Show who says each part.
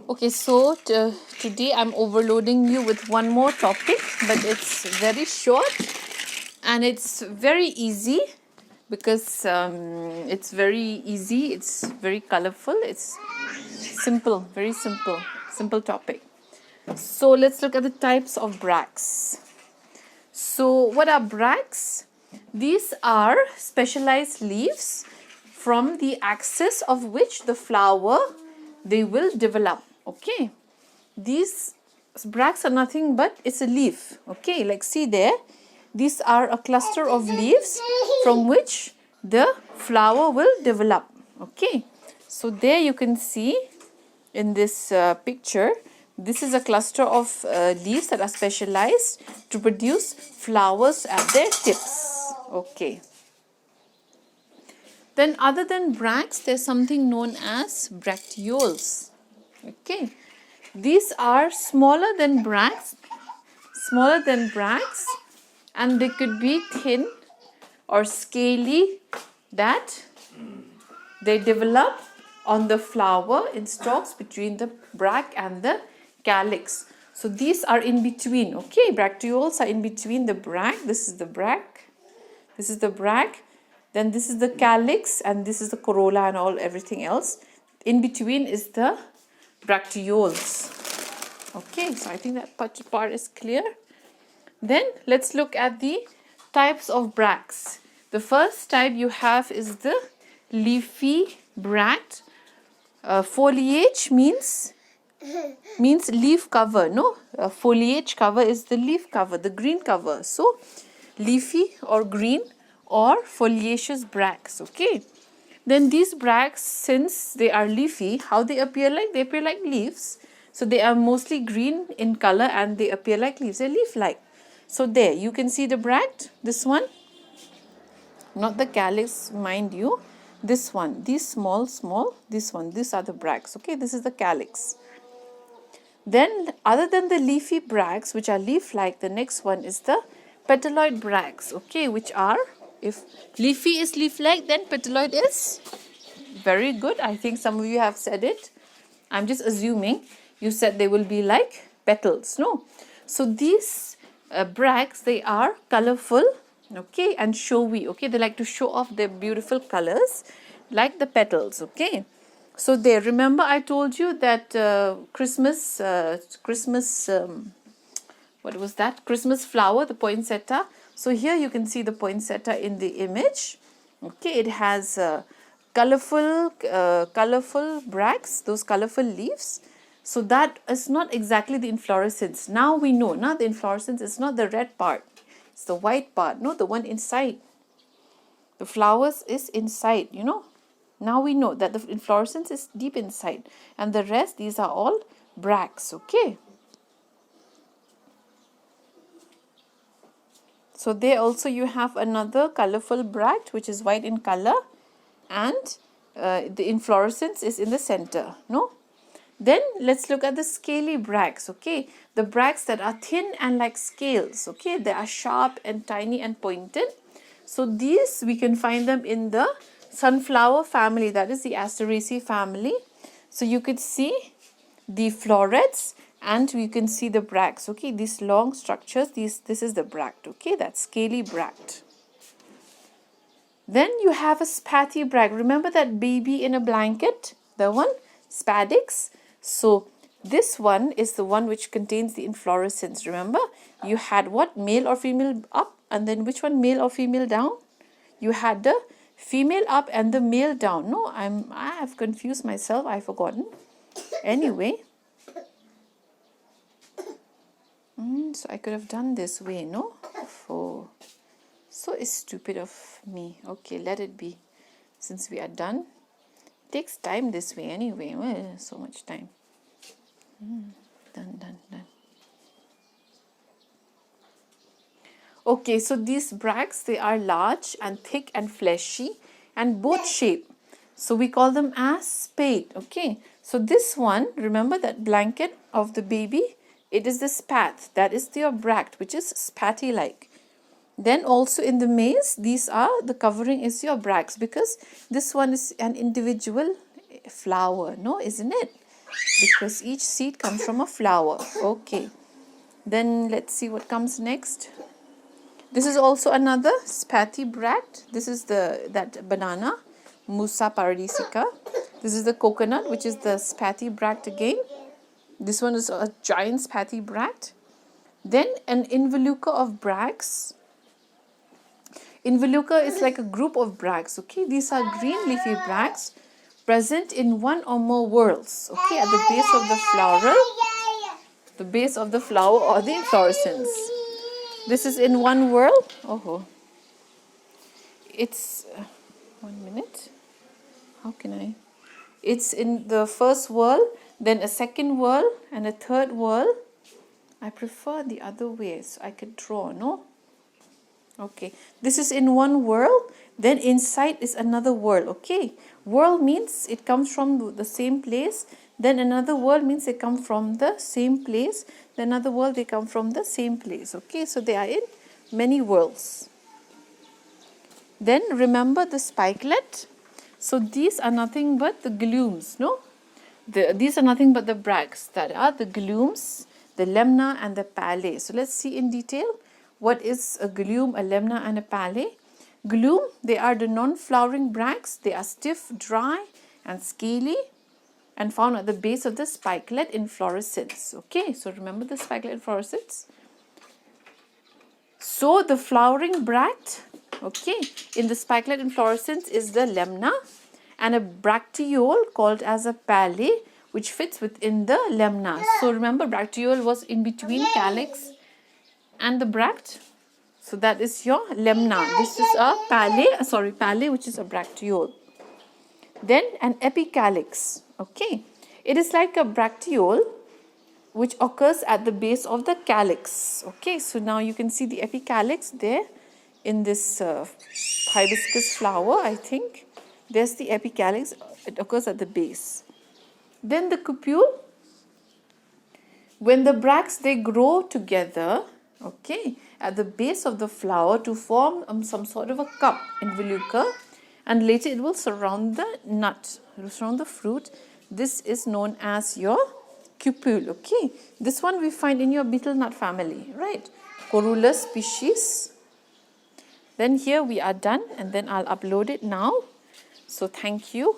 Speaker 1: Okay, so today I'm overloading you with one more topic, but it's very short and it's very easy because it's very easy, it's very colorful, it's simple, very simple, simple topic. So let's look at the types of bracts. So what are bracts? These are specialized leaves from the axis of which the flower they will develop. Okay, these bracts are nothing but it's a leaf. Okay, like see there, these are a cluster of leaves from which the flower will develop. Okay, so there you can see in this picture, this is a cluster of leaves that are specialized to produce flowers at their tips. Okay. Then other than bracts, there's something known as bracteoles. Okay. These are smaller than bracts, and they could be thin or scaly that they develop on the flower in stalks between the bracts and the calyx. So these are in between. Okay, bracteoles are in between the bract. This is the bract. This is the bract. Then this is the calyx, and this is the corolla and all everything else. In between is the bracteoles. Okay, so I think that part is clear. Then let's look at the types of bracts. The first type you have is the leafy bract. Foliage means leaf cover. No, foliage cover is the leaf cover, the green cover. So leafy or green or foliaceous bracts. Okay. Then these bracts, since they are leafy, how they appear like? They appear like leaves. So they are mostly green in color and they appear like leaves. They're leaf-like. So there, you can see the bract, this one. Not the calyx, mind you. This one, these small, this one, these are the bracts. Okay, this is the calyx. Then, other than the leafy bracts, which are leaf-like, the next one is the petaloid bracts. Okay, which are, if leafy is leaf-like, then petaloid is very good. I think some of you have said it. I'm just assuming you said they will be like petals. No. So these bracts, they are colorful, okay, and showy. Okay, they like to show off their beautiful colors like the petals. Okay. So there, remember I told you that Christmas, what was that? Christmas flower, the poinsettia. So here you can see the poinsettia in the image. Okay, it has colorful bracts, those colorful leaves. So that is not exactly the inflorescence. Now we know, now the inflorescence is not the red part. It's the white part, no, the one inside. The flowers is inside, you know. Now we know that the inflorescence is deep inside. And the rest, these are all bracts, okay. So there also you have another colorful bract which is white in color, and the inflorescence is in the center, no. Then let's look at the scaly bracts, okay. The bracts that are thin and like scales, okay. They are sharp and tiny and pointed. So these we can find them in the sunflower family, that is the Asteraceae family. So you could see the florets and you can see the bracts, okay. These long structures, this is the bract, okay. That's scaly bract. Then you have a spathy bract. Remember that baby in a blanket, the one, spadix. So this one is the one which contains the inflorescence. Remember, you had what, male or female up, and then which one, male or female down? You had the female up and the male down. No, I have confused myself. I've forgotten. Anyway, so I could have done this way, no? Oh, so stupid of me. Okay, let it be. Since we are done, it takes time this way anyway. Well, so much time. Done. Okay, so these bracts, they are large and thick and fleshy and both shape. So we call them as spathe. Okay, so this one, remember that blanket of the baby, it is the spathe, that is their bract, which is spathy-like. Then also in the maize, these are, the covering is your bracts, because this one is an individual flower, no, isn't it? because each seed comes from a flower. Okay. Then let's see what comes next. This is also another spathy bract. This is that banana, Musa paradisica. This is the coconut, which is the spathy bract again. This one is a giant spathy bract. Then an involucre of bracts. Involucre is like a group of bracts. Okay, these are green leafy bracts present in one or more whorls. Okay, at the base of the flower or the inflorescence. This is in one whorl. Oh, it's 1 minute. How can I? It's in the first whorl, then a second whorl, and a third whorl. I prefer the other way, so I can draw. No. Okay, this is in one whorl, then inside is another whorl. Okay, whorl means it comes from the same place, then another whorl means they come from the same place, then another whorl they come from the same place. Okay, so they are in many whorls. Then remember the spikelet. So these are nothing but the glumes, no? These are nothing but the bracts, that are the glumes, the lemna and the palate. So let's see in detail. What is a glume, a lemna and a palate? Glume, they are the non-flowering bracts. They are stiff, dry and scaly and found at the base of the spikelet inflorescence. Okay, so remember the spikelet inflorescence. So the flowering bract, okay, in the spikelet inflorescence is the lemna and a bracteole called as a palate, which fits within the lemna. So remember, bracteole was in between calyx and the bract. So that is your lemna. This is a palate, which is a bracteole. Then an epicalyx. Okay, it is like a bracteole which occurs at the base of the calyx. Okay, so now you can see the epicalyx there in this hibiscus flower, I think. There's the epicalyx, it occurs at the base. Then the cupule, when the bracts they grow together, okay, at the base of the flower to form some sort of a cup, involucre, and later it will surround the nut, it will surround the fruit. This is known as your cupule. Okay, this one we find in your betel nut family, right? Corulus species. Then here we are done, and then I'll upload it now. So thank you.